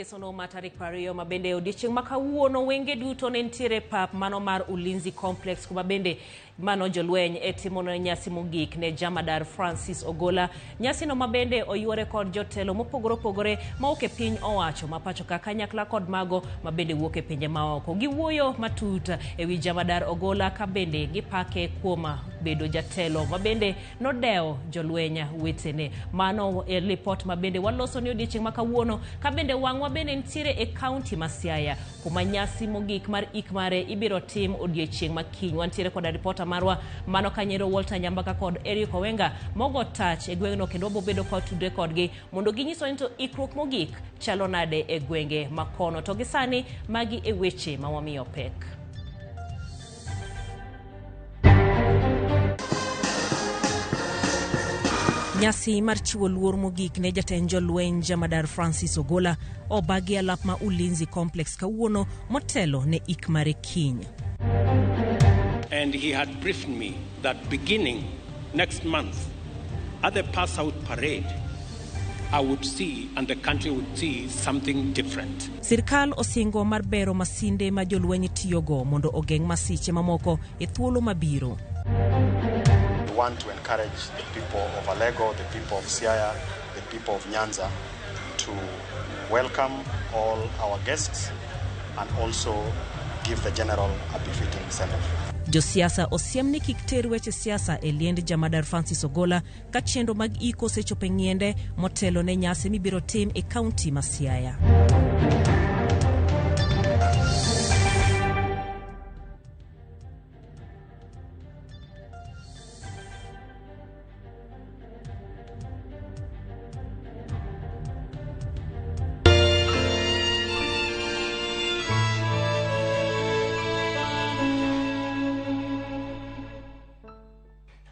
Ngesono matarik pariyo mabende odiochieng' makawuono wenge duto ne ntiere pap mano mar Ulinzi Complex kuma bende mano jolweny timono nyasi mogik ne Jamadar Francis Ogola. Nyasi no mabende oyuore kod jotelo mopogore opogore mauke piny owacho mapacho kanyakla kod mago mabende wuok e pinje maoko. Giwuoyo matut ewi Jamadar Ogola ka bende gipake kuom bedo jatelo mabende nodeo jolweny wetene. Mano report mabende waloso ni odiochieng' makawuono ka bende wang'wa bende ntiere e kaunti ma Siaya kuma nyasi mogik mar ikmare ibiro tim odiochieng' makiny. Wantiere kod reporter marwa mano Kanyero Walter Nyambaka kod Eric Owenga mogo touch e gweng'no kendo wabobedo kwa tudre kodgi mondo ginyiso ni to ikruok mogik chalo nade e gwenge makono. To gisani magi e weche mawamiyo pek. Nyasi mar chiwo luor mogik ne jatend jolweny Jamadar Francis Ogola obagi alap ma Ulinzi Complex kawuono motelo ne ikmare kiny. And he had briefed me that beginning next month at the pass out parade I would see and the country would see something different. Sirkal osingo mar bero masinde ma jolweny tiyogo mondo ogeng' masiche mamoko e thuolo mabiro. We want to encourage the people of Alego, the people of Siaya, the people of Nyanza to welcome all our guests and also give the general a befitting send-off. Josiasa osiem ni kik ter weche siasa e liend Jamadar Francis Ogola ka chenro mag iko sechopo ng'iende motelo ne nyasi mibiro tim e kaunti ma Siaya.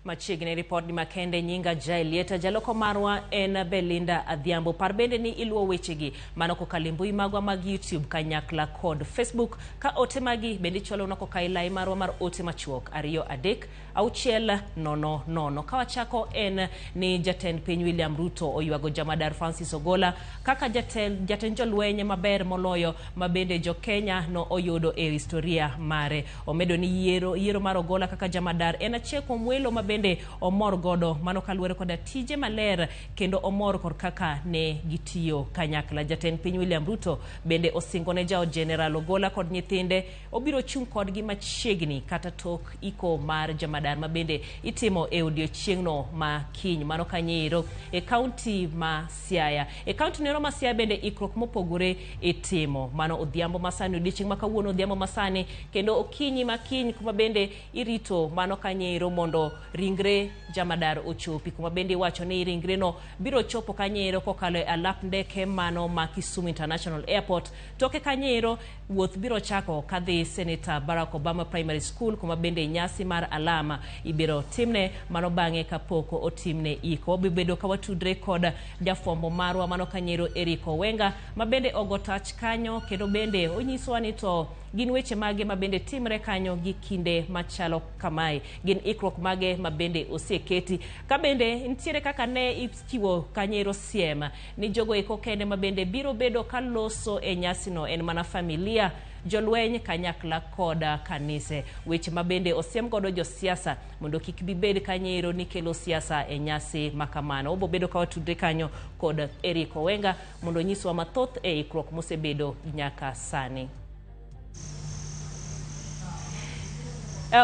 Machiegni report ni makende nyinga Jailieta jaloko marwa en Belinda Adhiambo. Par bende ni iluo wechegi mano kokalo mbui magwa mag YouTube kanyakla kod Facebook ka ote magi bende chwalo na kokailai marwa mar ote machuok 2-3-6-0-0. Kawachako en ni jatend piny William Ruto oyuago Jamadar Francis Ogola kaka jatend jolweny maber moloyo mabende jo Kenya no oyudo e historia mare. Omedo ni yiero mar Ogola kaka Jamadar en achiel kuom welo mabende omor godo mano kaluwore koda tije maler kendo omor kod kaka ne gitiyo kanyakla. Jatend piny William Ruto bende osingo ne jao General Ogola kod nyithinde obiro chung' kodgi machiegni kata tok iko mar Jamadar mabende itimo e odiochieng'no ma kiny mano Kanyero e kaunti ma Siaya. E kaunti nero ma Siaya bende ikruok mopogore itimo mano odhiambo masani odiochieng' makawuono odhiambo masani kendo okinyi makiny kuma bende irito mano Kanyero mondo ringre Jamadar ochopi kuma bende wacho ni ringre no biro chopo Kanyero kokalo e alap ndeke mano ma Kisumu International Airport. Toke Kanyero wuoth biro chako kadhi Senator Barack Obama Primary School kuma bende nyasi mar alama ibiro timne mano bang'e kapoko otimne iko. Bibedo ka watudre kod jafombo marwa mano Kanyero Eric Owenga mabende ogo touch kanyo kendo bende onyiso ni to gin weche mage mabende timre kanyo gi kinde machalo kamae, gin ikruok mage mabende oseketi ka bende ntiere kaka ne ichiwo Kanyero siem ni jogo eko kende mabende biro bedo kaloso e nyasi no en mana familia jolweny kanyakla koda kanise. Weche mabende osiem godo josiasa mondo kik bibed Kanyero ni kelo siasa e nyasi makamano. Obo bedo ka watudre kanyo kod Eric Owenga mondo nyiswa mathoth e ikruok mosebedo nyaka sani.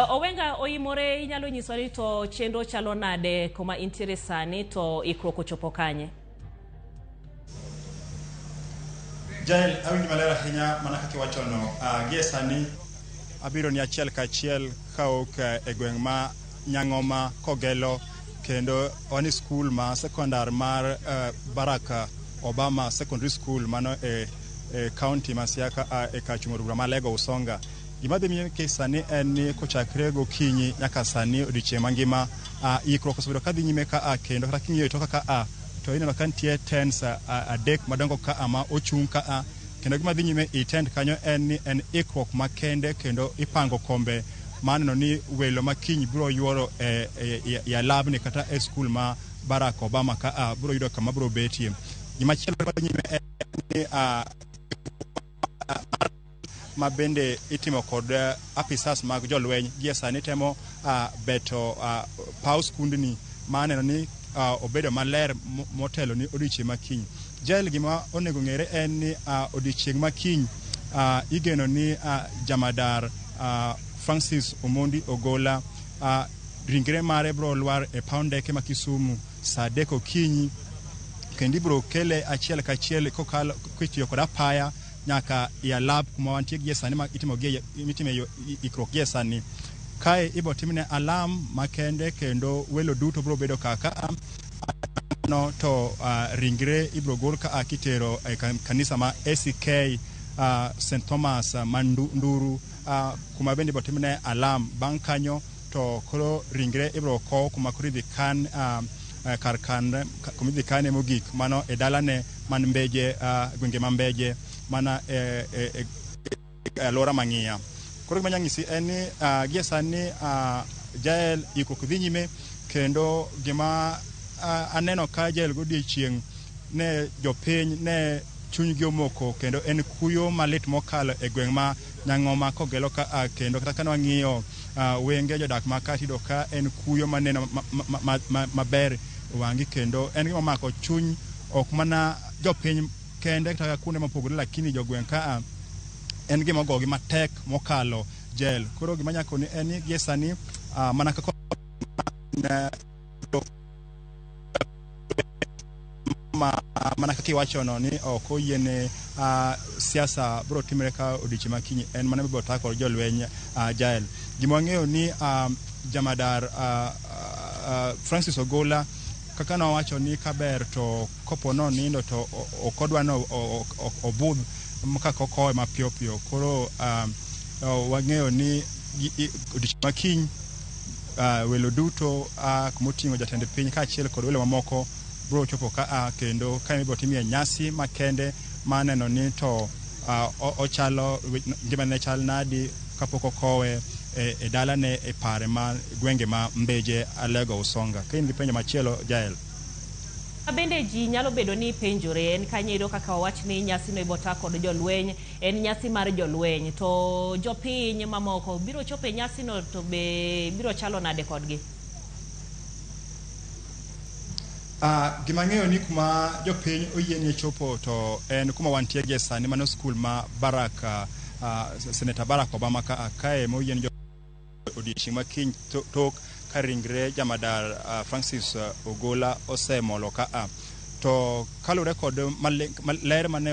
Owenga oimore inyalo nyiswa ni to chenro chalo nade kuma intiere sani to ikruok ochopo kanye? Jael awinji maler ahinya mana kaka wachono gie sani abiro ni achiel ka achiel kaok e gweng' ma Nyang'oma Kogelo kendo wani school ma sekondar mar Barack Obama Secondary School mano e county ma Siaya e Kachumurura ma Lego Usonga. Gima dhi nyime ke sani en ni kochakre gokinyi nyaka sani odiochieng' mangima ikruok osebedo kadhi nyime ka kendo kata king'iyo to kaka to ineno ka nitie tents adek madongo ka ma ochung' ka kendo gima dhi nyime i tent kanyo en ni en ikruok makende kendo ipango kombe maneno ni welo makiny biro yuoro e labni kata e skul ma Barack Obama ka biro yudo kama biro betie. Gima chielo nyime en ni ma bende itimo kod apisas mag jolweny gie sani temo beto paw skundni ma neno ni obedo maler motelo ni odiochieng' makiny. Jael gima onego ng'ere en ni odiochieng' makiny igeno ni jamadar Francis Omondi Ogola ringre mare bro lwar e paw ndeke ma Kisumu saa 3 okinyi, kendo ibro kele achiel kachiel kokalo kitiyo kod apaya nyaka ya lab kuma wantie gie sani ma itime ikruok gie sani. Kae ibo timne alam makende kendo welo duto bro bedo kaka no to ringre ibro gol ka kitero e kanisa ma ACK St. Thomas Manduru kuma bende ibo timne alam. Bang' kanyo to koro ringre ibro ko kuma koro idhi kan kar kande kuma idhi kane mogik mano e dalane man Mbeje, gwenge ma Mbeje mana alwora Mang'iya. Koro gima nyang'isi en ni gie sani jael iko dhi nyime, kendo gima aneno ka jael godiochieng' ne jopiny ne chunygi omoko, kendo en kuyo malit mokalo e gweng' ma Nyang'oma Kogelo ka kendo kata ka wang'iyo wenge jodak ma katido ka en kuyo maneno maber wangi, kendo en gima mako chuny ok mana jopiny kende kata kuonde mopogore, lakini jogweng' ka en gima gogi matek mokalo jael. Koro gima nyako ni en ni gie sani mana kako mana kaka iwacho no ni ok oyiene siasa bro timre ka odiochieng' makiny, en mana biro tako jolweny jael. Gima wang'eyo ni jamadar Francis Ogola kaka nowacho ni kaber to kopo no nindo to okodwa no obudh kaka okowe mapiyo piyo. Koro wang'eyo ni odiochieng' makiny welo duto kumoting'o jatend piny kaachiel kod welo mamoko bro chopo ka kendo ka ibiro timie nyasi makende maneno ni to ochalo ngimane chal nadi kapok okowe e dalane e pare ma gwenge ma Mbeje, Alego, Usonga. Ka in gi penjo machielo jael. Bende ji nyalo bedo ni penjore en kanyido kaka wawach ni nyasi no ibota kod jolweny, en nyasi mar jolweny, to jopiny mamoko biro chope nyasi no to be biro chalo nade kodgi? Gima ng'eyo ni kuma jopiny oyienie chopo to en kuma wantie gie sani mano skul ma Senator Barack Obama kae moyien odiochieng' makiny tok ka ringre jamadar Francis Ogola osemolo ka to kalure kod ler mane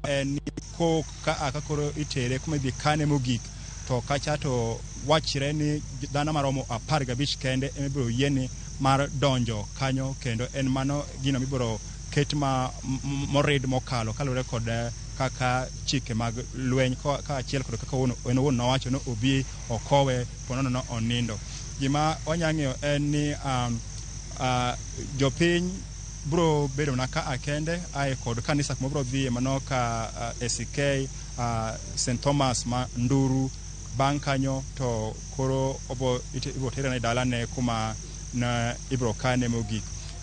en ni ko ka koro itere kuma idhi kane mogik, to kacha to wachre ni dhano maromo 15 kende emibiro yieni mar donjo kanyo, kendo en mano gino mibiro ket morid mokalo kalure kod kaka chike mag lweny ka achiel kod kaka en owuon nowacho no obi okowe ponono no onindo. Gima wanyang'eyo en ni jopiny bro bedo na ka akende ae kod kanisa kuma bro dhi mano ka ACK St. Thomas ma Nduru. Bang' kanyo to koro ibo tere na dalane kuma na ibro kane mogik.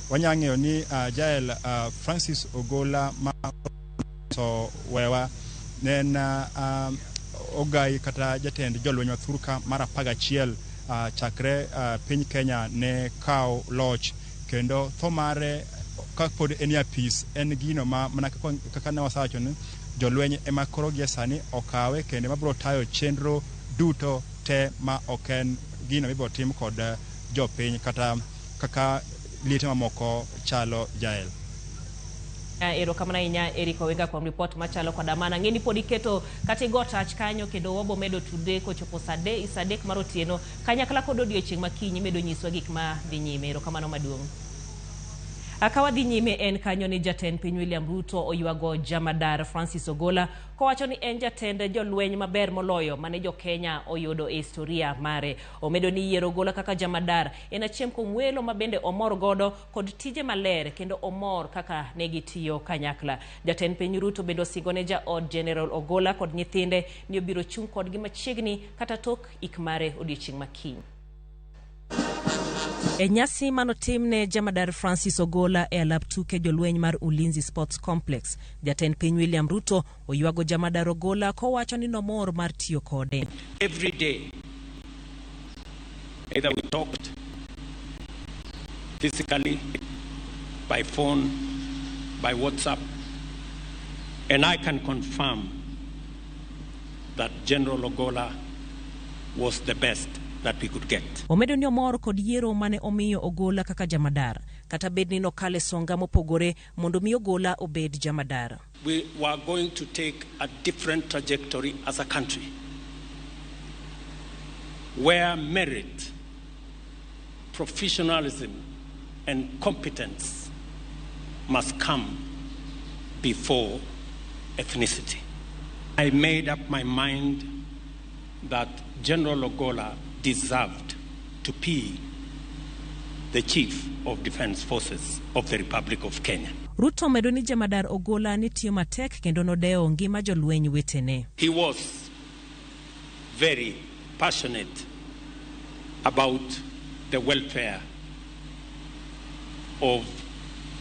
Wanyang'eyo ni jael Francis Ogola ma to wewa nen ogai kata jatend jolweny mathurka mar 11 chakre piny Kenya ne kaw loch, kendo tho mare kapod en apis en gino mana kaka ne wasawacho ni jolweny ema koro gie sani okawe kendo mabiro tayo chenro duto te ma oken gino mibiro tim kod jopiny kata kaka liete mamoko chalo jael. Ero kamana inya Eric Owenga kwa report machalo kwa damana ngeni podi keto katigo touch kanyo kendo wabo medo tude ko chopo sadek marotieno kanyakla kod odiochieng' makinyi medo nyiswa gik ma dhi nyime. Ero kamano maduong'. Akawa dhi nyime en kanyo ni jatend piny William Ruto oywago jamadar Francis Ogola kowacho ni en jatend jolweny maber moloyo mane jo Kenya oyudo e historia mare. Omedo ni yiero Ogola kaka jamadar en achiel kuom welo mabende omor godo kod tije maler kendo omor kaka negitiyo kanyakla. Jatend piny Ruto bendo sigone jaod General Ogola kod nyithinde ni obiro chung' kodgi machiegni kata tok ik mare odiochieng' makiny. E nyasi manotimne Jamadar Francis Ogola e alap tuke jolweny mar Ulinzi Sports Complex, jatend piny William Ruto oywago Jamadar Ogola kowacho ni nomor mar tiyo kode. Every day, either we talked physically, by phone, by WhatsApp, and I can confirm that General Ogola was the best that we could get. Omedo ni omor kod yiero mane omiyo Ogola kaka Jamadar, kata bed ni nokale songa mopogore mondo mi Ogola obed Jamadar. We were going to take a different trajectory as a country, where merit, professionalism, and competence must come before ethnicity. I made up my mind that General Ogola deserved to be the Chief of Defense Forces of the Republic of Kenya. Ruto medo ni Jamadar Ogola ni tiyo matek kendo nodeo ngima jolweny wetene. He was very passionate about the welfare of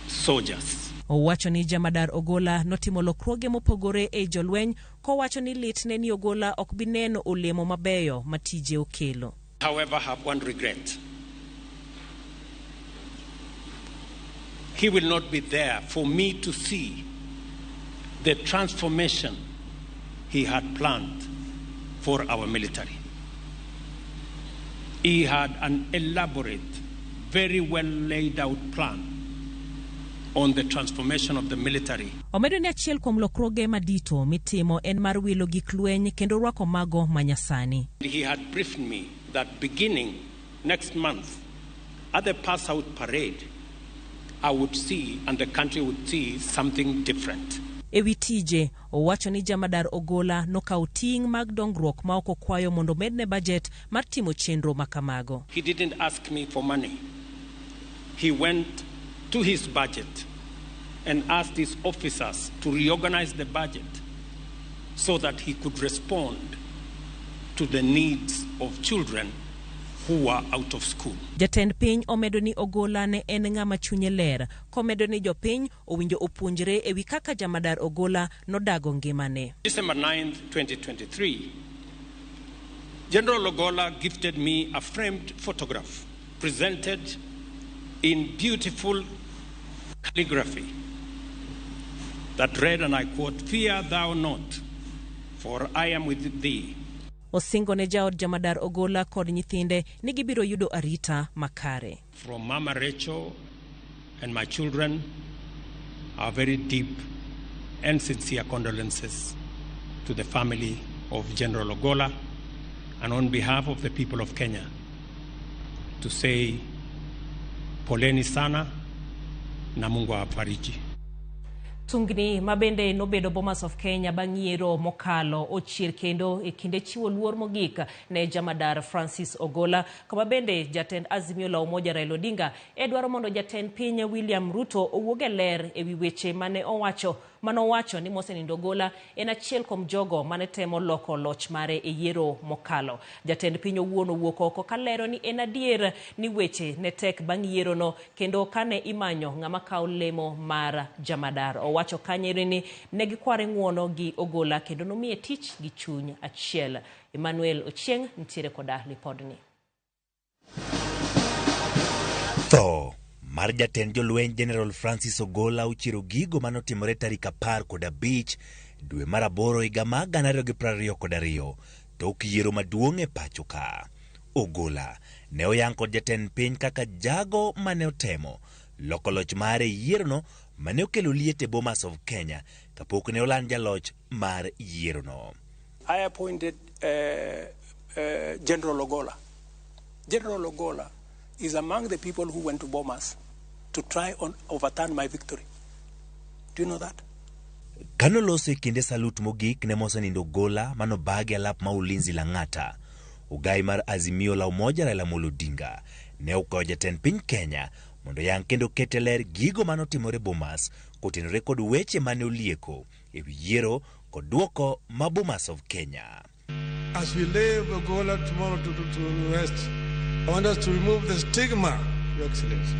soldiers. Owacho ni Jamadar Ogola notimo lokruoge mopogore e jolweny kowacho ni litne ni Ogola ok bineno olemo mabeyo matije okelo. However, I have one regret. He will not be there for me to see the transformation he had planned for our military. He had an elaborate, very well laid out plan on the transformation of the military. Omedo ni achiel kuom lokruoge madito mitimo en mar wilo gik lweny kendo rwako mago manyasani. He had briefed me that beginning next month at the pass out parade, I would see and the country would see something different. Ewi tije, owacho ni Jamadar Ogola nokawo ting' mag dongruok ma ok okwayo mondo medne budget mar timo chenro makamago. He didn't ask me for money. He went to his budget and asked his officers to reorganize the budget so that he could respond to the needs of children who were out of school. Jatend piny omedo ni Ogola ne en ng'ama chunye ler, komedo ni jopiny owinjo opuonjre ewi kaka Jamadar Ogola nodago ngimane. December 9th, 2023, General Ogola gifted me a framed photograph presented in beautiful calligraphy that read, and I quote, "Fear thou not, for I am with thee." Osingo ne jaod Jamadar Ogola kod nyithinde ni gibiro yudo arita makare. From Mama Rachel and my children, our very deep and sincere condolences to the family of General Ogola, and on behalf of the people of Kenya, to say, poleni sana na Mungu awafariji. Tungni mabende nobedo Bomas of Kenya bangiero mokalo ochir kendo e kinde chiwo luor mogik ne Jamadar Francis Ogola. Kama bende jatend Azimio la Umoja Raila Odinga edwaro mondo jatend piny William Ruto owuoge ler ewi weche mane owacho ni mosenindo Ogola en achiel kuom jogo mane temo loko loch mare e yiero mokalo. Jatend piny owuon owuok oko kalero ni en adier ni weche ne tek bang' yiero no kendo kane imanyo ng'ama kawo lemo mar Jamadar. Owacho kanyere ni negikware ng'uono gi Ogola kendo nomiye tich gi chuny achiel. Emmanuel Ochieng ntiere koda lipodni. Mar jatend jolweny General Francis Ogola uchiro gigo manotimore tarik 15 dwe mar 8 higa mar 2022 tok yiero maduong' e pacho ka. Ogola ne oyang kod jatend piny kaka jago mane otemo loko loch mare yierono mane okelo liet e Bomas of Kenya kapok ne oland jaloch mar yierono. I appointed General Ogola. General Ogola is among the people who went to Bomas to try and overturn my victory. Do you know that? Kanoloso kinde salut mogik ne mosenindo Ogola manobagi alap ma Ulinzi Lang'ata. Ugai mar Azimio la Umoja Raila Odinga ne okawo jatend piny Kenya mondo yang kendo kete ler gigo manotimore Bomas kotenore kod weche mane olieko ewi yiero kod duoko ma Bomas of Kenya. As we leave Ogola tomorrow to rest, I want us to remove the stigma Your Excellency.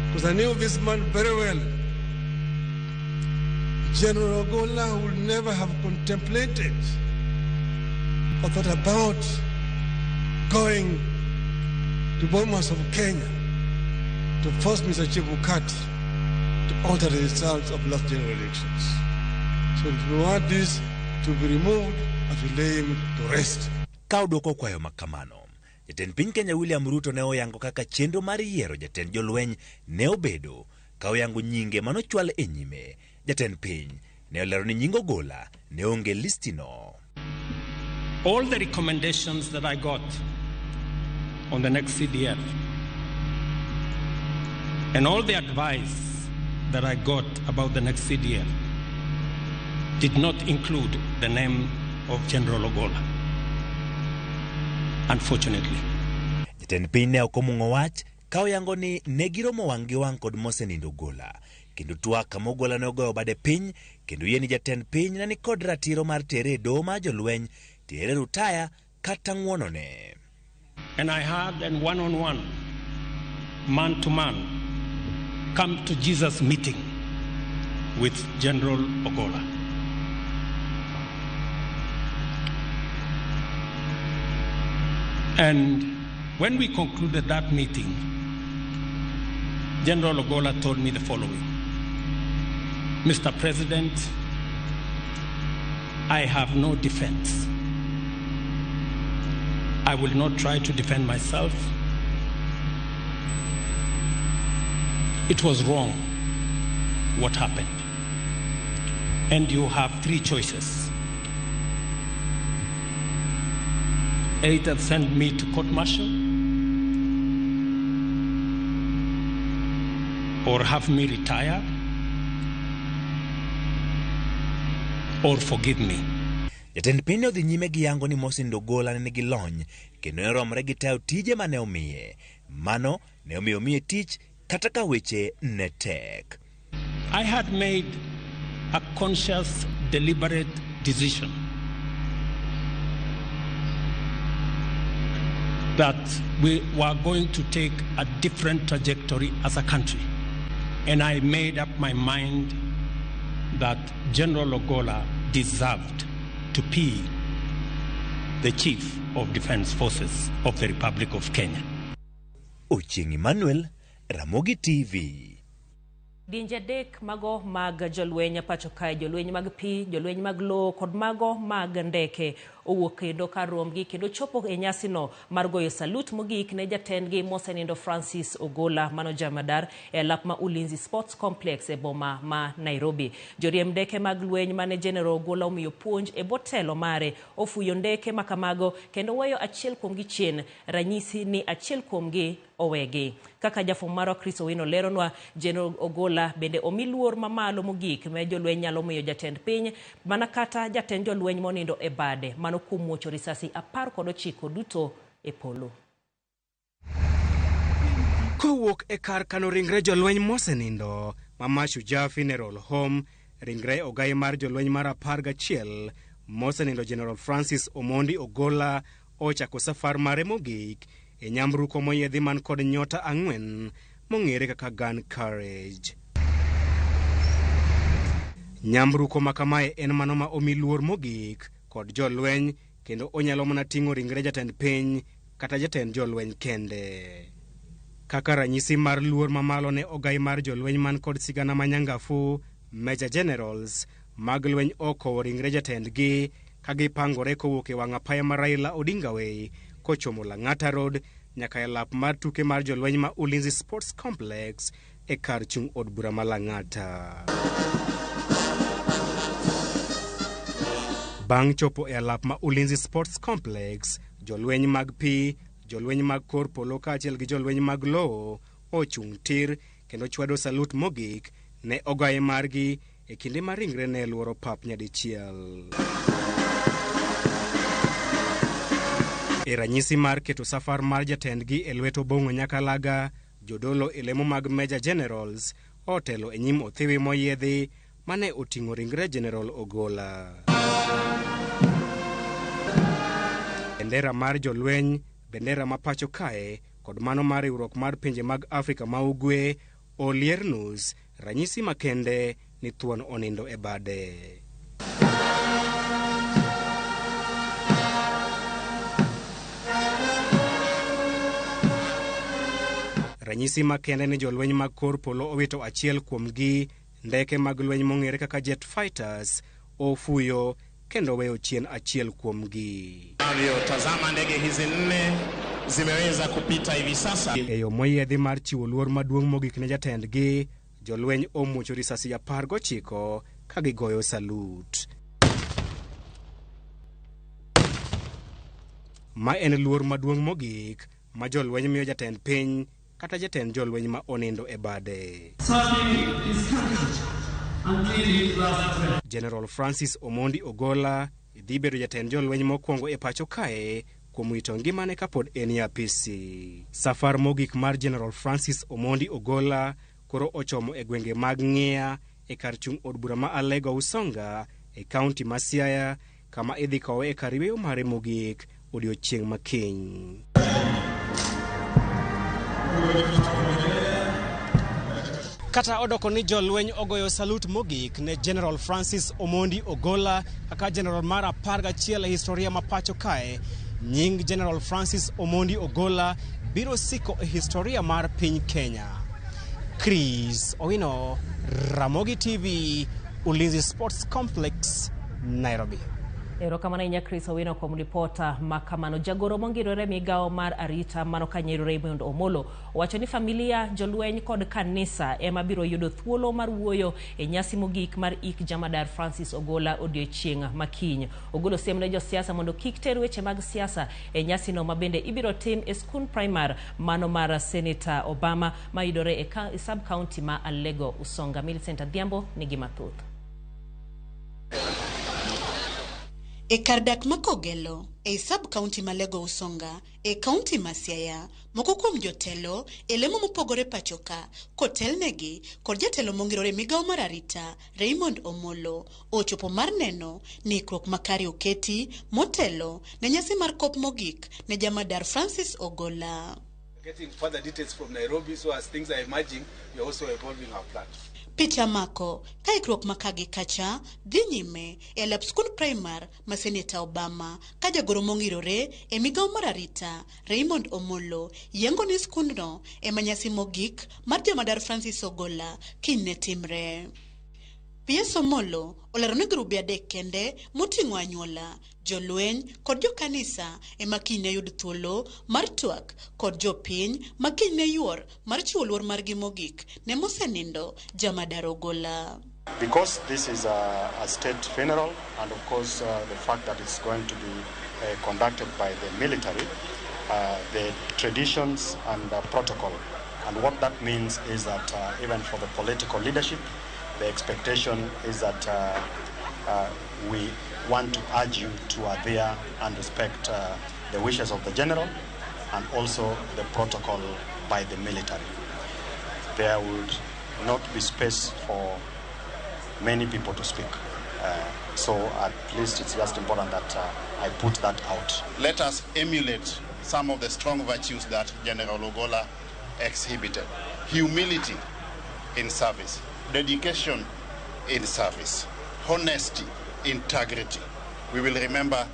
Because I knew this man very well. General Ogola would never have contemplated or thought about going to Bomas of Kenya to force Mr. Chebukati to alter the results of last general elections. So we want this to be removed and to lay him to rest. Kaudoko kwayo makamano. Jatend piny Kenya William Ruto ne oyango kaka chenro mar yiero jatend jolweny ne obedo ka oyango nyinge manochwal e nyime. Jatend piny ne olero ni nying Ogola ne onge listino. All the recommendations that I got on the next CDL and all the advice that I got about the next CDL did not include the name of General Ogola. Unfortunately. Jatend piny ne okomungo wach ka oyango ni ne giromo wang' gi wang' kod mosenindo Ogola. Kendo twak kama Ogola ne ogoyo bade piny kendo yie ni jatend piny ne ni kod ratiro mar tere doho mar jolweny tere rutaya kata ng'wonone. And I had an one-on-one, man-to-man, come to Jesus meeting with General Ogola. And when we concluded that meeting, General Ogola told me the following: Mr. President, I have no defense. I will not try to defend myself. It was wrong what happened. And you have three choices. Either send me to court-martial or have me retire or forgive me. Jatend piny odhi nyime gi yango ni mosenindo Ogola ne nigi lony kendo ne romre gi tayo tije mane omiye. Mano ne omiyo omiye tich kata ka weche ne tek. I had made a conscious, deliberate decision that we were going to take a different trajectory as a country. And I made up my mind that General Ogola deserved to be the Chief of Defense Forces of the Republic of Kenya. Ochieng' Emmanuel, Ramogi TV. Dinja dek mago mag jolweny pacho kae, jolweny mag pi, jolweny mag lo kod mago mag ndeke owuok kendo ka romgi kendo chopo e nyasino mar goyo salut mogik ne jatendgi mosenindo Francis Ogola mano jamadar e lap ma Ulinzi Sports Complex e boma ma Nairobi. Joriem ndeke mag lweny mane General Ogola omiyo puonj e botelo mare ofuyo ndeke makamago kendo weyo achiel kuomgi chien, ranyisi ni achiel kuomgi owegi. Kaka jafwambo marwa Chris Owino leronwa, General Ogola bende omi luor mamalo mogik me jolweny nyalo miyo jatend piny mana kata jatend jolweny monindo e bade mano kuom muocho risasi 19 duto e polo. Kowuok e kar kano ringre jolweny mosenindo Mama Shujaa Funeral Home, ringre ogai mar jolweny mar 11 mosenindo General Francis Omondi Ogola ochako safar mare mogik e nyamruko moyedhi man kod nyota 4 mong'ere kaka Gun Courage. Nyamruko makamae en mano ma omi luor mogik kod jolweny kendo onyalo mana ting'o ringre jatend piny kata jatend jolweny kende. Kaka ranyisi mar luor mamalo ne ogai mar jolweny man kod sigana manyangafu, Major Generals mag lweny okowo ringre jatendgi ka gipangore kowuok e wang' apaya mar Raila Odinga Way kochomo Lang'ata Road nyaka e lap mar tuke mar jolweny ma Ulinzi Sports Complex e kar chung' od bura ma Lang'ata. Bang' chopo e lap ma Ulinzi Sports Complex, jolweny mag pi, jolweny mag kor polo kaachiel gi jolweny mag lowo ochung' tir kendo chwado salut mogik ne ogaye margi e kinde ma ringre ne luoro pap nyadichiel. E ranyisi mar keto safar mar jatendgi e lweto bong'o nyakalaga, jodolo e lemo mag Major Generals otelo e nyim othiwi moyiedhi mane oting'o ringre General Ogola. Bendera mar jolweny, bendera ma pacho kae, kod mano mar riwruok mar pinje mag Afrika ma Ugwe oliernus ranyisi makende ni thuon onindo e bade. Ranyisi makende ni jolweny mag kor polo owito achiel kuomgi ndeke mag lweny mong'ere kaka jet fighters ofuyo kendo weyo chien achiel kuomgi. Tazama ndege hizi 4 zimeweza kupita hivi sasa. E yo moyiedhi mar chiwo luor maduong' mogik ne jatendgi, jolweny omuocho risasi 19 ka gigoyo salut. Ma en luor maduong' mogik ma jolweny miyo jatend piny kata jatend jolweny ma onindo e bade. General Francis Omondi Ogola dhi bedo jatend jolweny mokwongo e pacho kae kuom wito ngimane kapod en e apisi. Safar mogik mar General Francis Omondi Ogola koro ochomo e gwenge mag Ng'ia e kar chung' od bura ma Alego Usonga e kaunti ma Siaya, kama idhi kowe e kar yweyo mare mogik odiochieng' makiny. Kata odoko ni jolweny ogoyo salut mogik ne General Francis Omondi Ogola kaka General mar 11 e historia ma pacho kae, nying General Francis Omondi Ogola biro siko e historia mar piny Kenya. Chris Owino, Ramogi TV, Ulinzi Sports Complex, Nairobi. Erokamano inya Chris Owino kuom ripota makamano. Jagoro mongirore migao mar arita mano Kanyiru Raymond Omolo wacho ni familia, jolweny kod kanisa ema biro yudo thuolo mar wuoyo e nyasi mogik mar ik Jamadar Francis Ogola odiochieng' makiny. Ogolo siem ne josiasa mondo kik ter weche mag siasa e nyasi no mabende ibiro tim e skul primar mano mar Senator Obama mayudore e sub-county ma Alego Usonga. Millicent Adhiambo nigi mathoth. E kardak makogelo e sub-county Malego Usonga e county ma Siaya, moko kuom jotelo e lemo mopogore pachoka kotelnegi kod jatelo mongirore migao mar arita Raymond Omolo ochopo mar neno ni ikruok makare oketi motelo ne nyasi mar kop mogik ne Jamadar Francis Ogola. Getting further details from Nairobi, so as things are emerging, we are also evolving our plan. Peter Mako, ka ikruok makagi kacha, dhi nyime e lab skul primar ma Senator Obama, ka jagoro mongirore e migao mar arita Raymond Omolo yengo ni skundno e manyasi mogik mar Jamadar Francis Ogola kine timre. P.S. Omolo olero ni grube adek kende moting'o anyuola, jolweny kod jokanisa e makine yud thuolo mar twak kod jopiny makine yuor mar chiwo luor margi mogik ne mosenindo Jamadar Ogola. Because this is a state funeral, and of course the fact that it's going to be conducted by the military, the traditions and protocol, and what that means is that even for the political leadership, the expectation is that we want to urge you to adhere and respect the wishes of the general and also the protocol by the military. There would not be space for many people to speak. So at least it's just important that I put that out. Let us emulate some of the strong virtues that General Ogola exhibited. Humility in service, dedication in service, honesty, integrity. We will remember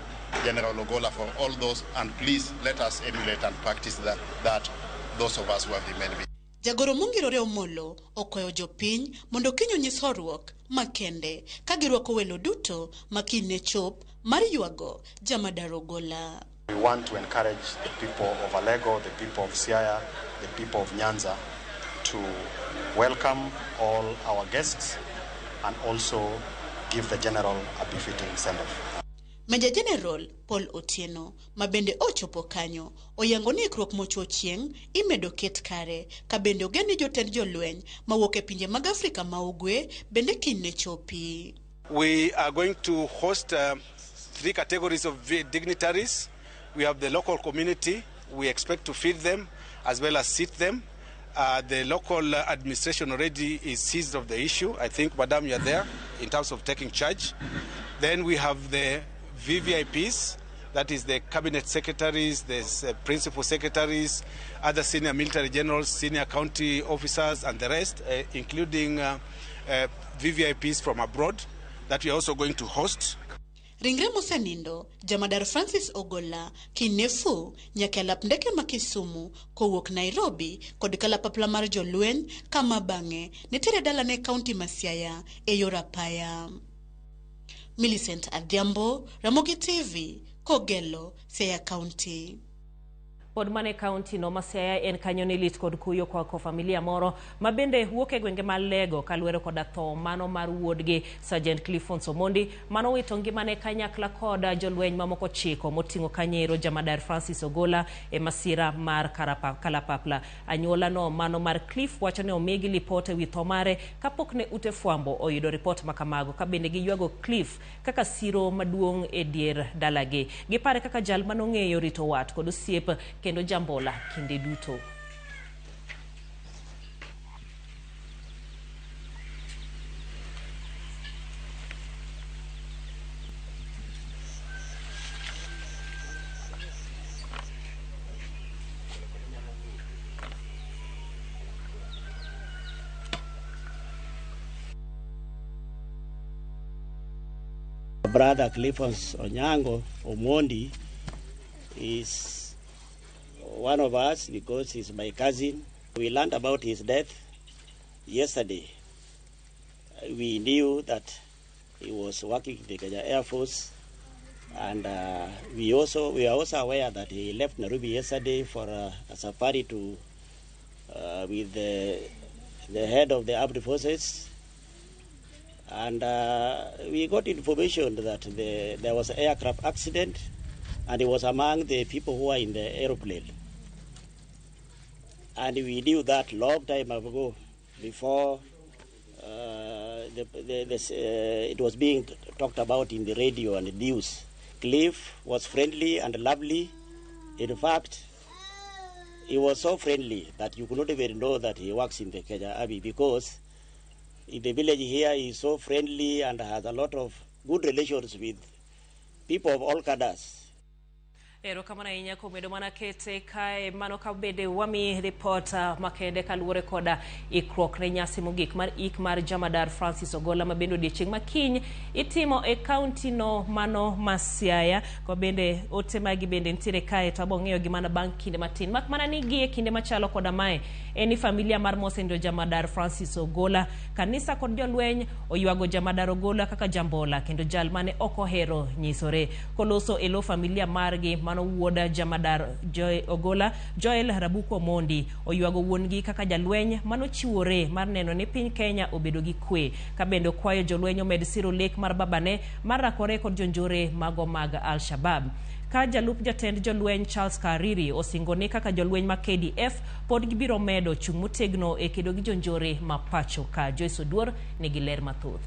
General Ogola for all those, and please let us emulate and practice that those of us who have remained. Jagoro mongirore Omolo okoyo jopiny mondo kinyo nyis horuok makende ka girwako welo duto makine chop mar yuago Jamadar Ogola. We want to encourage the people of Alego, the people of Siaya, the people of Nyanza to welcome all our guests and also give the general a befitting send-off. Major General Paul Otieno, mabende ochopo kanyo, oyango ni ikruok mocho chieng' imedo ket kare, ka bende ogeni jotend jolweny mawuok e pinje mag Afrika ma Ugwe bende kine chopi. We are going to host 3 categories of dignitaries. We have the local community. We expect to feed them as well as seat them. The local administration already is seized of the issue. I think, Madam, you are there in terms of taking charge. Then we have the VVIPs, That is the cabinet secretaries, the principal secretaries, other senior military generals, senior county officers, and the rest, including VVIPs from abroad that we are also going to host. Ringre Musanindo, Jamadar Francis Ogola, Kinefu, Nyakalap ndeke makisumu, kowok Nairobi, kod kalapapla mar jolweny, kama bange, netire dalane county Masiaya, Eyorapaya. Millicent Adhiambo, Ramogi TV, Kogelo, Siaya County. Pod mane county no Masiaya en kanyo ni lit kod kuyo kwa familia moro mabende wuok e gwenge mar Lego kaluwore kod tho mano mar wuodgi Sergeant Clifford Omondi mano wito ngimane kanyakla kod jolweny mamoko chiko moting'o Kanyero Jamadar Francis Ogola e masira mar kalapapla. Anyuola no mano mar Cliff wacho ne omigi lipote wi tho mare kapok ne ute fwambo oyudo ripot makamago kabende giywago Cliff kaka siro maduong' e dier dalagi. Gipare kaka jal manong'eyo rito wat kod osiep kendo jambola kinde duto. Brother Clifford Onyango Omondi is one of us because he's my cousin. We learned about his death yesterday. We knew that he was working in the Kenya Air Force, and we are also aware that he left Nairobi yesterday for a safari to with the head of the armed forces, and we got information that there was an aircraft accident, and he was among the people who were in the aeroplane. And we knew that long time ago, before it was being talked about in the radio and the news. Cliff was friendly and lovely. In fact, he was so friendly that you could not even know that he works in the Kenya Army, because in the village here he is so friendly and has a lot of good relations with people of all cadres. Ero kamana inya komedo mana kete kae mano kabede wami reporter makende kaluore koda ikrok ne nyasi mogik mar mar Jamadar Francis Ogola mabendo dichieng makiny itimo e county no mano Masiaya ko bende ote magi bende ntire kae to abong'eyo gi mana bang' kinde matin mak mana ni gie kinde machalo koda mae eni familia mar Mosendo Jamadar Francis Ogola kanisa kod jolweny oywago Jamadar Ogola kaka jambola kendo jal mane okohero nyisore koloso elo familia margi mano wuoda Jamadar Ogola Joel Rabuku Omondi oywago wuongi kaka jalweny mano chiwore mar neno ni piny Kenya obedo gi kwe kabendo kwayo jolweny omed siro lek mar babane mar rakore kod jonjore mago mag Al-Shabaab. Ka jalup jatend jolweny Charles Kariri osingone kaka jolweny ma KDF pod gibiro medo chung' motegno e kedo gi jonjore ma pacho ka. Joyce Oduor nigi ler mathoth.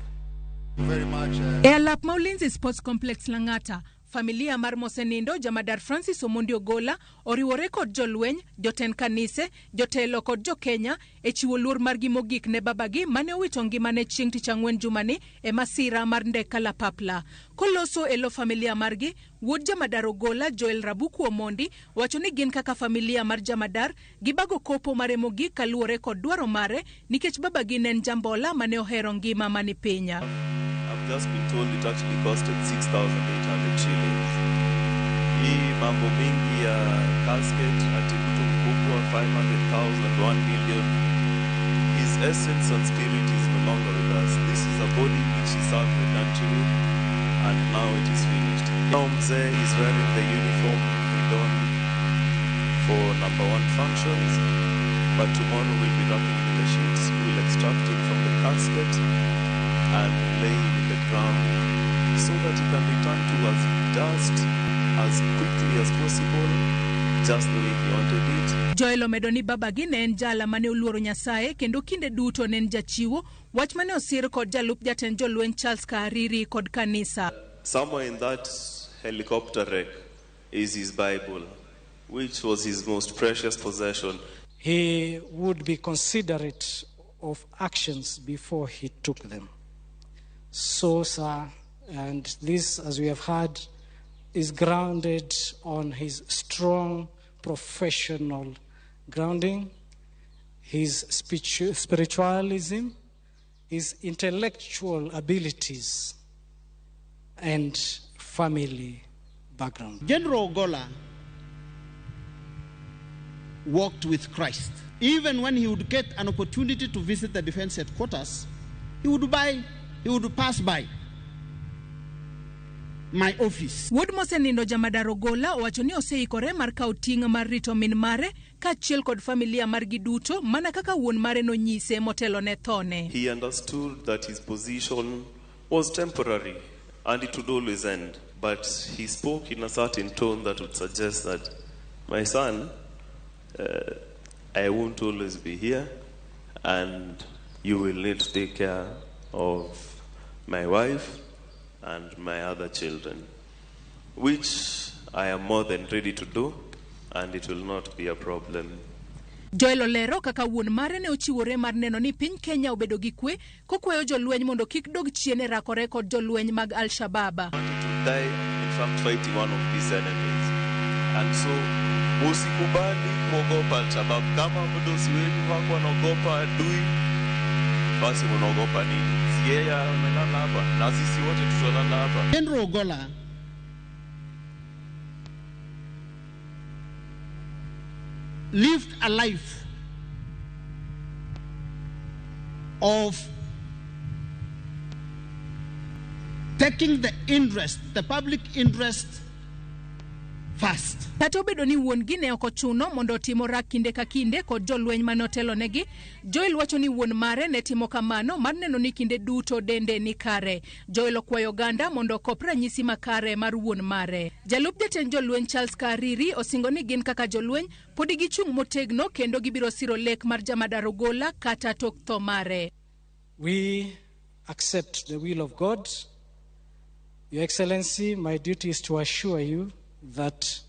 Alap Maulinzi Sports Complex Lang'ata, familia mar Mosenindo Jamadar Francis Omondi Ogola oriwore kod jolweny, jotend kanise, jotelo kod jokenya e chiwo luor margi mogik ne babagi mane owito ngimane chieng' tich ang'wen jumani e masira mar ndek kalapapla. Koloso elo familia margi, wuod Jamadar Ogola Joel Rabuku Omondi wacho ni gin kaka familia mar Jamadar gibago kopo mare mogik kaluwore kod dwaro mare nikech babagi nen jambola mane ohero ngima mani pinya. I've just been told it actually costed 6,800 shillings. Hii mambo mingi ya casket ati mtu mkubwa 500,000, 1 million. His essence and spirit is no longer with us. This is a body which he served the country with, and now it is finished. Now Mzee is wearing the uniform we don for #1 functions, but tomorrow we'll be wrapping in the sheets. We'll extract him from the casket and lay him in the ground so that he can return to us dust as quickly as possible, just the way he wanted it. Joel omedo ni babagi ne en jala mane oluoro Nyasaye kendo kinde duto ne en jachiwo wach mane osir kod jalup jatend jolweny Charles Kariri kod kanisa. Somewhere in that helicopter wreck is his Bible, which was his most precious possession. He would be considerate of actions before he took them. So, sir, and this, as we have heard, is grounded on his strong professional grounding, his spiritualism, his intellectual abilities, and family background. General Ogola walked with Christ. Even when he would get an opportunity to visit the defense headquarters, he would pass by my office. Wuod mosenindo Jamadar Ogola owacho ni oseikore mar kawo ting' mar rito min mare kaachiel kod familia margi duto mana kaka wuon mare nonyise motelo ne thone. He understood that his position was temporary and it would always end. But he spoke in a certain tone that would suggest that, my son, I won't always be here, and you will need to take care of my wife and my other children, which I am more than ready to do, and it will not be a problem. Joel olero kaka wuon mare ne ochiwore mar neno ni piny Kenya obedo gi kwe kokweyo jolweny mondo kik dog chien rakore kod jolweny mag Al-Shabaab. Die, in fact, fighting one of these enemies. And so, usikubali kuogopa Al-Shabaab. Kama bado siwezi wako wanaogopa adui, basi unaogopa nini? Si yeye amelala hapa, na sisi wote tutalala hapa. General Ogola lived a life of taking the public interest first. Kata obedo ni wuon gi ne ok ochuno mondo otimora kinde ka kinde kod jolweny mane otelo negi, Joel wacho ni wuon mare ne timo kamano mar neno ni kinde duto dende ni kare. Joel okwayo oganda mondo okop ranyisi makare mar wuon mare. Jalup jatend jolweny Charles Kariri osingo ni gin kaka jolweny podi gichung' motegno kendo gibiro siro lek mar Jamadar Ogola kata tok tho mare. We accept the will of God. Your Excellency, my duty is to assure you that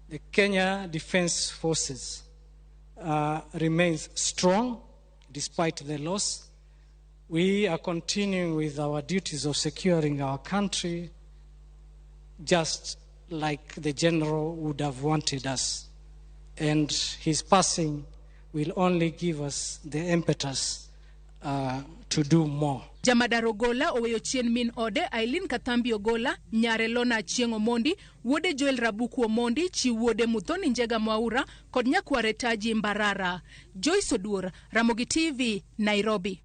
the Kenya Defense Forces remains strong despite the loss. We are continuing with our duties of securing our country just like the general would have wanted us. And his passing will only give us the impetus to do more. Jamadar Ogola oweyo chien min ode Aileen Kathambi Ogola, nyare Lona Achieng' Omondi, wuode Joel Rabuku Omondi, chi wuode Muthoni Njega Mwaura, kod nyakware Taji Mbarara. Joyce Oduor, Ramogi TV, Nairobi.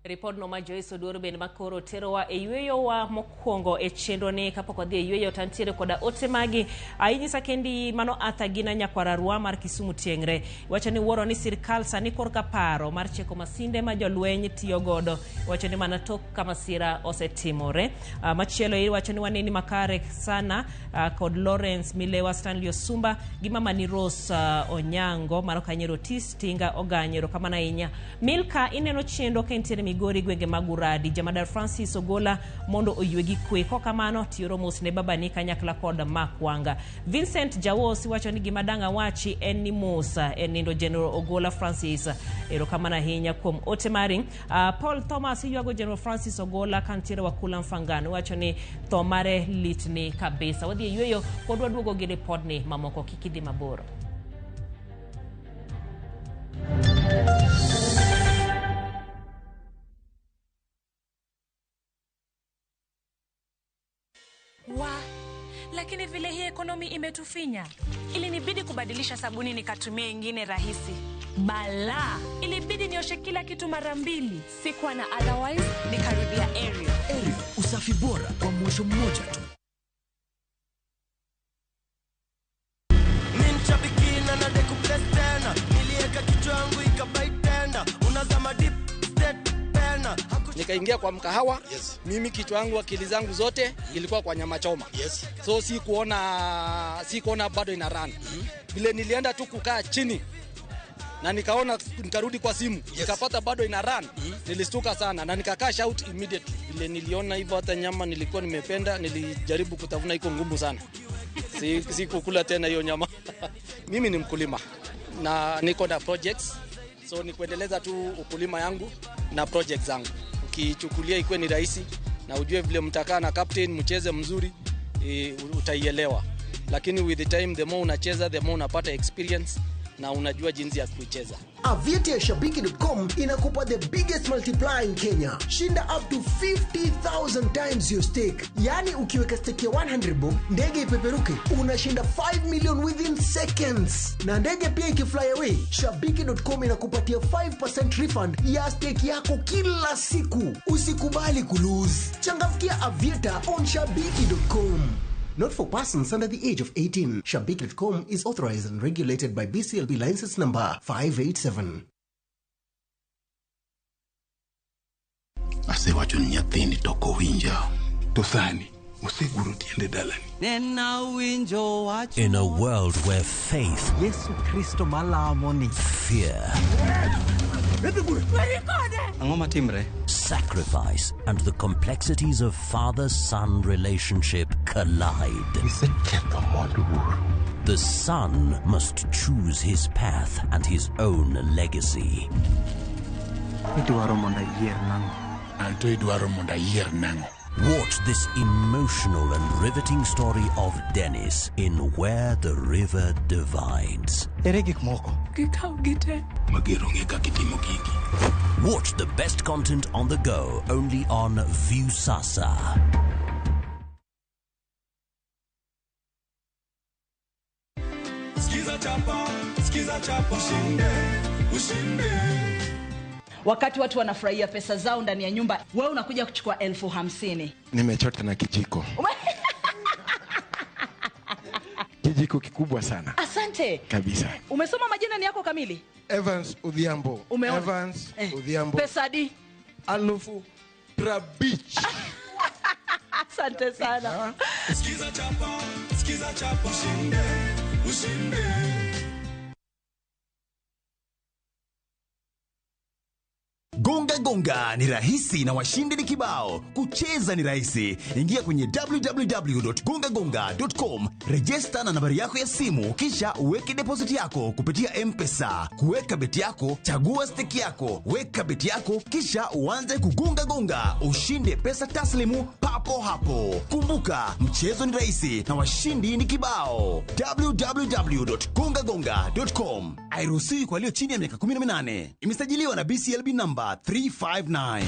Report no ma Joyce Oduor ben makoro terowa e yweyo wa mokwongo e chenro ni kapok odhi e yweyo tantiere koda ote magi ainyisa kendi mano Athagina Nyakwararwa mar Kisumu Tiengre wacho ni wuoro ni sirkal sani korka paro mar cheko masinde ma jolweny tiyo godo wacho ni mana tok kamasira osetimore machielo iri wacho ni waneni makare sana kod Lawrence Milewa Stanley Osumba gi mama ni Rose Onyango maro Kanyero Tis Tinga Oganyero kama na inya Milka ineno chendo kentiere Migori gwenge maguradi Jamadar Francis Ogola mondo oywegi kwe kokamano tioro mos ne baba ni kanyakla kod makwanga Vincent Jawosi wacho ni gimadanga wachi en ni Musa enindo General Ogola Francis erokamana hinya kuom ote mari Paul Thomas yuago General Francis Ogola kantiere wakula mfangano wacho ni thomare litni kabisa wadhi yweyo pod waduogo gi report ni mamoko kikidhi maboro. Lakini vile hii ekonomi imetufinya, ilinibidi kubadilisha sabuni nikatumia ingine rahisi. Bala, ilibidi nioshe kila kitu mara mbili. Sikuwa na otherwise, nikarudia Ariel. Ariel, usafi bora kwa mwosho mmoja tu. Minchabikina na decoupless tena, nilieka kichwa yangu ikabaitenda, unazama deep state tena. Nikaingia kwa mkahawa, mimi kichwa yangu akili zangu zote ilikuwa kwa nyama choma. So si kuona bado ina run. Vile nilienda tu kukaa chini na nikarudi kwa simu, nikapata bado ina run. Nilistuka sana na nikakaa shout immediately. Vile niliona hivyo hata nyama nilikuwa nimependa, nilijaribu kutafuna iko ngumu sana. Si kukula tena hiyo nyama. Mimi ni mkulima na niko na projects. So ni kuendeleza tu ukulima yangu na projects zangu. Ukichukulia ikuwe ni rahisi na ujue vile mtakaa na captain mcheze mzuri utaielewa, lakini with the time, the more unacheza, the more unapata experience na unajua jinsi ya kuicheza. Aviator ya Shabiki.com inakupa the biggest multiplier in Kenya. Shinda up to 50,000 times your stake. Yani ukiweka stake ya 100 bob, ndege ipeperuke, unashinda 5 million within seconds. Na ndege pia ikifly away, Shabiki.com inakupatia 5% refund ya stake yako kila siku. Usikubali kulose. Changamkia Aviator on Shabiki.com. Not for persons under the age of 18. Shabiki.com is authorized and regulated by BCLB license number 587. Ase wacho nyathini toko winja. Tosani, oseguro tiende dalani. In a world where faith, Yesu Kristo malamoni, fear, sacrifice, and the complexities of father-son relationship collide. The son must choose his path and his own legacy. Watch this emotional and riveting story of Dennis in Where the River Divides. Watch the best content on the go only on Viusasa. Wakati watu wanafurahia pesa zao ndani ya nyumba, wewe unakuja kuchukua 50,000. Nimechota na kijiko. Kijiko kikubwa sana. Asante. Kabisa. Umesoma majina ni yako kamili? Evans Odhiambo. Evans Odhiambo. Pesa di? Alufu Trabich. Asante sana. Skiza chapa, ushinde. Gonga ni rahisi na washindi ni kibao. Kucheza ni rahisi. Ingia kwenye www.gongagonga.com, register na nambari yako ya simu, kisha uweke deposit yako kupitia M-Pesa. Kuweka beti yako, chagua stake yako, weka beti yako, kisha uanze kugonga, ushinde pesa taslimu papo hapo. Kumbuka, mchezo ni rahisi na washindi ni kibao. www.gongagonga.com. Hairuhusiwi kwa walio chini ya miaka 18. Imesajiliwa na BCLB number 359.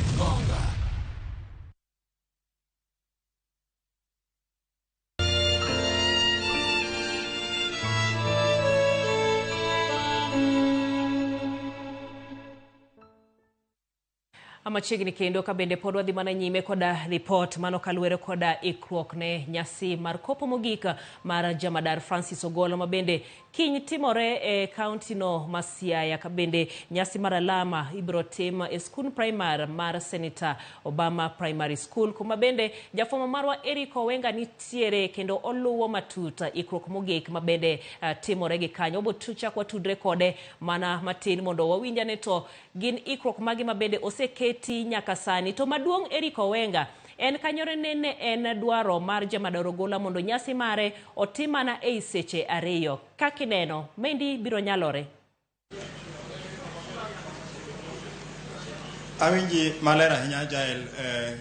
Amachiegni kendo ka bende pod wadhi mana nyime koda report mano kaluwore koda ikruok ne nyasi mar kopo mogika mar Jamadar Francis Ogola mabende kiny timore e county no ma Siaya. Ka bende nyasi mar alama ibro tim e skul primary mar Senator Obama Primary School, kuma bende jafoma marwa Eric Owenga nitiere kendo oluwo matuta ikruok mogik mabende timore gi kanyo. Obotucha kwa tudre kode mana matin mondo wawinjane to gin ikruok magi mabende oseke nyaka sani. To maduong' Eric Owenga en kanyore nene en dwaro mar Jamadar Ogola mondo nyasi mare otimana e seche ariyo. Kakineno mendi biro nyalore. Awinji malera hinya Jael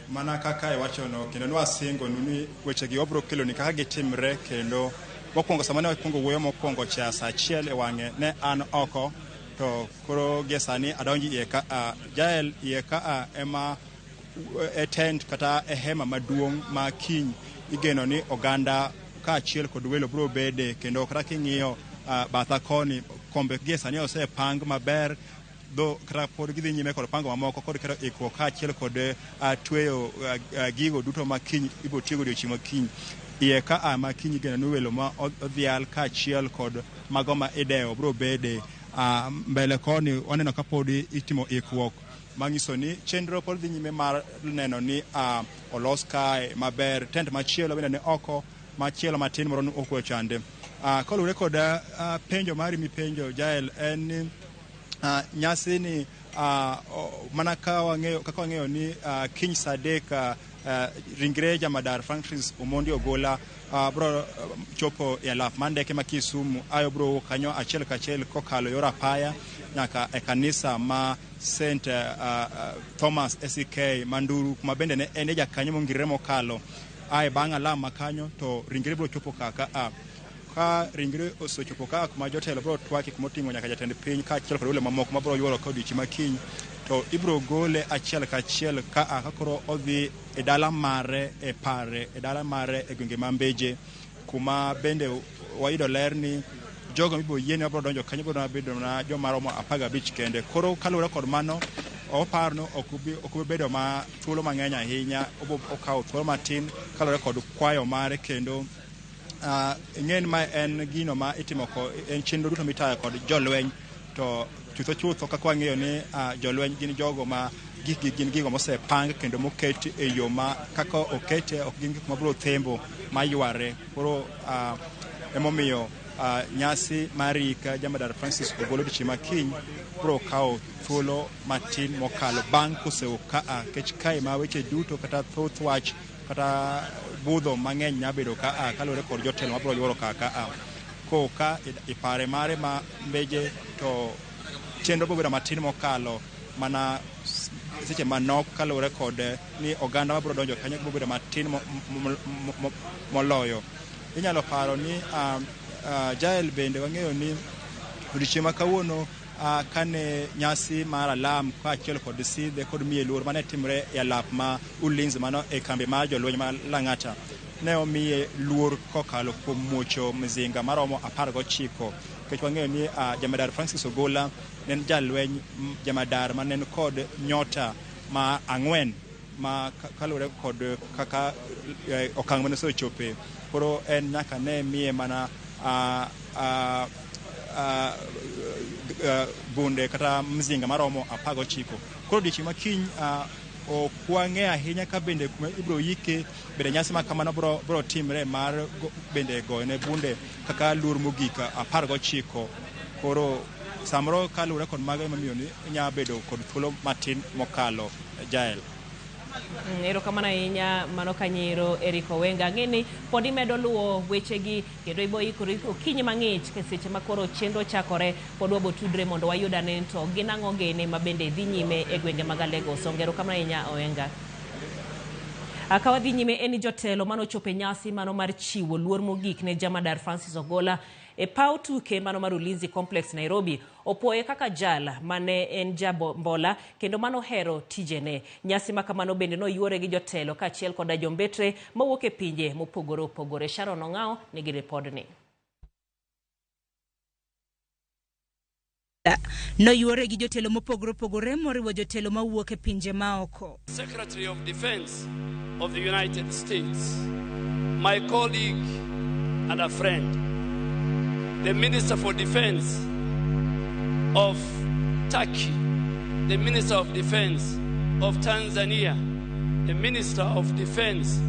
mana kaka iwachono kendo nwasingo nuni weche gi obro kelo ni kaka gitimre kendo mokwongo samane wakwongo wuoyo mokwongo cha saa achiel e wang'e ne an oko to koro gesani adonji eka Jael eka ema tent kata hema maduong' ma kiny igeno ni oganda ka achiel kod welo bro bede kendo kata king'iyo batha koni kombe gesani osepang maber do kata pod gidhi nyime kod pango mamoko kod kero ikruok ka achiel kod tweyo gigo duto ma kiny ibo tiego odiochieng' ma kiny eka ma kiny igeno ni welo ma odhial ka achiel kod mago ma idewo bro bede mbele koni waneno ka pod itimo ikruok mangiso ni chenro pod dhi nyime mar neno ni olos kae maber. Tent machielo bende ne oko machielo matin moro okwe chande. Kolure kod penjo mari mipenjo Jael en ni nyasi ni mana ka wang'eyo ni kiny sadek ringre Jamadar Francis Omondi Ogola bro chopo e alaf mandeke ma Kisumu ayo bro kanyo achiel kachiel kokalo yor apaya nyaka e kanisa ma St. Thomas SK Manduru kuma bende ne en jakanyo mongirre mokalo ai bang' alam makanyo to ringre biro chopo ka ringre osechopo ka kuma jotelo biro twaki kuma oting'o nyaka jatend piny ka achiel kod welo mamoko mabiro yuoro ka odiochieng' makiny to ibiro gole achiel ka achiel ka koro odhi e dala mare e pare e dala mare e gwenge ma Mbeje kuma bende wayudo ler ni jogo mibiro yiene mabiro donjo kanyo biro bedo na joma romo 15 kende. Koro kaluwore kod mano oparno ok bedo ma thuolo mang'eny ahinya, okawo thuolo matin kaluwore kod kwayo mare kendo ng'en ma en gino ma itimo en chenro duto mitayo kod jolweny to chutho kaka wang'eyo ni jolweny gin jogo ma gin gigo mosepang kendo moket e yo ma kaka okete ok gin gik mabiro thembo mayware. Koro emomiyo nyasi marika Jamadar Francis Ogola odiochieng' makiny biro kawo thuolo matin mokalo bang' kosewo kech kae ma weche duto kata thoth wach kata budho mang'eny nyabedo kaluwore kod jotelo mabiro yuoro koka ipare mare ma Mbeje to chenro biro bedo matin mokalo mana seche manok kaluwore kod ni oganda mabiro donjo kanyo biro bedo matin moloyo. Inyalo paro ni Jael bende wang'eyo ni odiochieng' ma kawuono kane nyasi mar alam kaachiel kod sidhe kod miye luor mane timre e alap ma Ulinzi mano e kambi mar jolweny ma Lang'ata ne omiye luor kokalo kuom muocho mzinga maromo 19 kech wang'eyo ni Jamadar Francis Ogola ne en jalweny jamadar manen kod nyota ma 4 ma kaluwore kod kaka okang' mane osechope. Koro en nyaka ne miye mana bunde kata mzinga maromo 19. Koro odiochieng' makiny ok wang'e ahinya ka bende kuma ibiro yike bende nyasi ma kamano biro timre mar bende goyone bunde kaka luor mogik 19. Koro samoro kaluwore kod mago emamiyo ni nya bedo kod thuolo matin mokalo Jael. Erokamano ahinya mano Kanyero Eric Owenga. Ng'eni pod imedo luwo wechegi kendo ibo ikori okinyi mang'ich ke seche makoro chenro chakore pod wabo tudre mondo wayud ane to gin ang'o gene ma bende dhi nyime e gwenge mag Lagos. Erokamano ahinya Owenga. Akawa dhi nyime en jotelo manochope nyasi mano mar chiwo luor mogik ne Jamadar Francis Ogola e paw tuke mano mar Ulinzi Complex Nairobi opoye kaka jala mane en jambola kendo mano hero tijene. Nyasi makamano bende no yuore gi jotelo kaachiel koda jombetre mawuok e pinje mopogore opogore. Sharon Ong'ao nigi ripodni. No yuore gi jotelo mopogore opogore moriwo jotelo mawuok e pinje maoko. Secretary of Defense of the United States, my colleague and a friend, the Minister for Defense of Turkey, the Minister of Defense of Tanzania, the Minister of Defense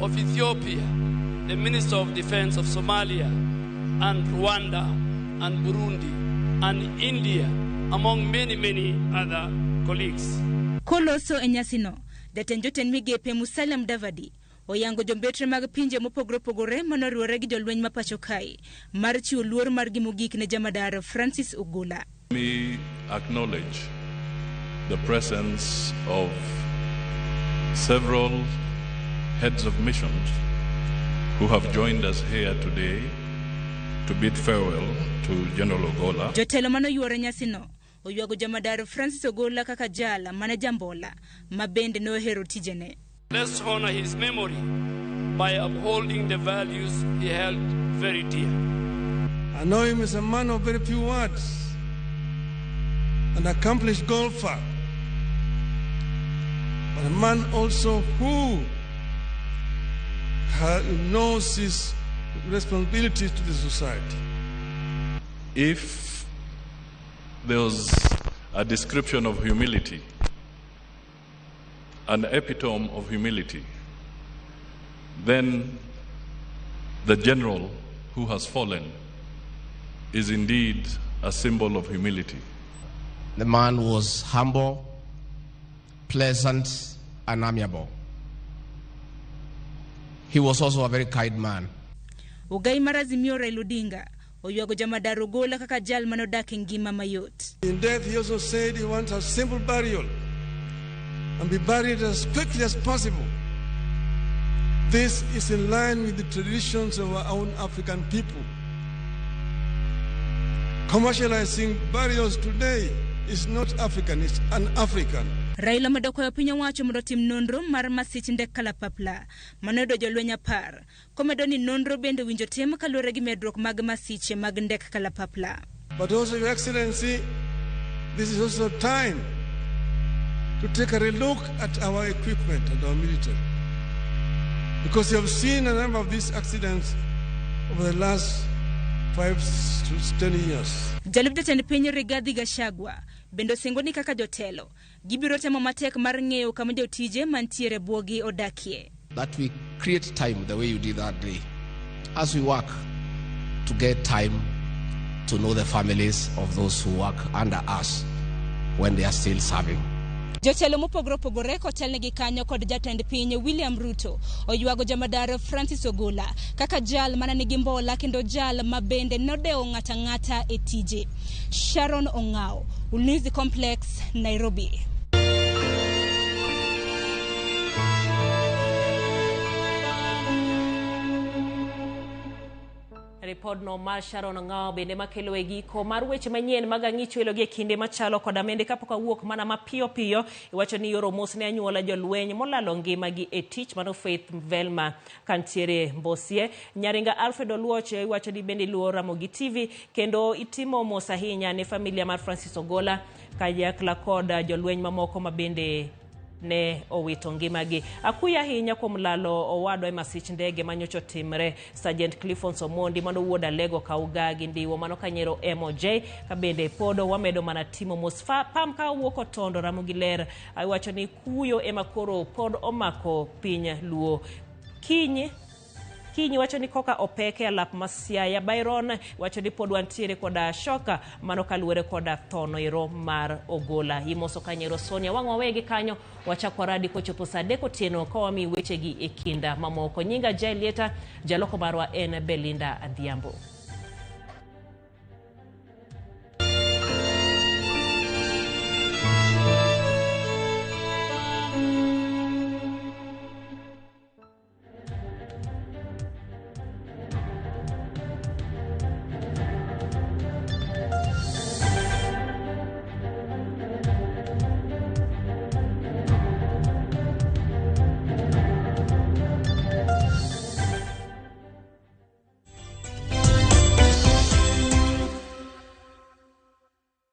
of Ethiopia, the Minister of Defense of Somalia, and Rwanda, and Burundi, and India, among many other colleagues. Koloso enyasino, datenjoten migepe Musalia Mudavadi, oyango jombetre mag pinje mopogore opogore manoriwore gi jolweny ma pacho kae mar chiwo luor mar gimogik ne Jamadar Francis Ogola. We acknowledge the presence of several heads of missions who have joined us here today to bid farewell to General Ogola. Jotelo manoyuore nyasino oywago Jamadar Francis Ogola kaka jala mane jambola mabende nohero tijene. Let's honor his memory by upholding the values he held very dear. I know him as a man of very few words, an accomplished golfer, but a man also who knows his responsibilities to the society. If there was a description of humility, an epitome of humility, then the general who has fallen is indeed a symbol of humility. The man was humble, pleasant, and amiable. He was also a very kind man. Ugai marazimio Raila Odinga oywago Jamadar Ogola kaka jal manodak ngima mayot. In death he also said he wants a simple burial and be buried as quickly as possible. This is in line with the traditions of our own African people. Commercializing burials today is not African, it's un-African. Raila madoko ya pinya wacho mondo tim nonro mar masich ndek kalapapla manodo jolweny 10 komedo ni nonro bende winjo tim kaluwore gi medruok mag masiche mag ndek kalapapla. But also, Your Excellency, this is also time to take a relook at our equipment and our military, because you have seen a number of these accidents over the last 5 to 10 years. Jalub jatend piny Rigathi Gachagua bendo singoni kaka jotelo gibiro temo matek mar ng'eyo kama jotije mantiere buogi odakie. That we create time the way you did that day, as we work to get time to know the families of those who work under us when they are still serving. Jotelo mopogore opogore kotelnegi kanyo kod jatend piny William Ruto oywago jamadar Francis Ogola kaka jal mana nigi mbola kendo jal mabende nodeo ng'ata e tije. Sharon Ongao, Ulinzi Complex, Nairobi. Report no mar Sharon Ongao bende makelo e giko mar weche manyien mag ang'ich welo gi kinde machalo kod amende kapok awuok mana mapiyo iwacho ni yoro mos ne anyuola jolweny molalo ngimagi e tich mano Faith Velma kantiere Mbosie. Nyaringa Alfred Oluoch iwacho ni bende luo Ramogi TV kendo itimo mos ahinya ne familia mar Francis Ogola kayakla kod jolweny mamoko mabende ne owito ngimagi. Akuya ahinya kuom lalo owadwa e masich ndege manyocho timre Sergeant Clifford Omondi mano wuoda Lego Kauga gi ndiwo mano kanyero MOJ kabende podo wamedo mana timo mos pam ka wuoko tondo Ramogi ler iwacho ni kuyo emakoro pod omako piny luo. Kinyi wacho ni koka opeke alap Masiaya. Byron wacho ni pod wantiere koda shoka mano kaluwore koda tono ero mar Ogola. Imoso kanyero Sonia wang'wa wegi kanyo wachako radi kochopo saa 3 otieno kawami wechegi e kinda mamoko. Nyinga Jailieta, jaloko marwa en Belinda Adhiambo.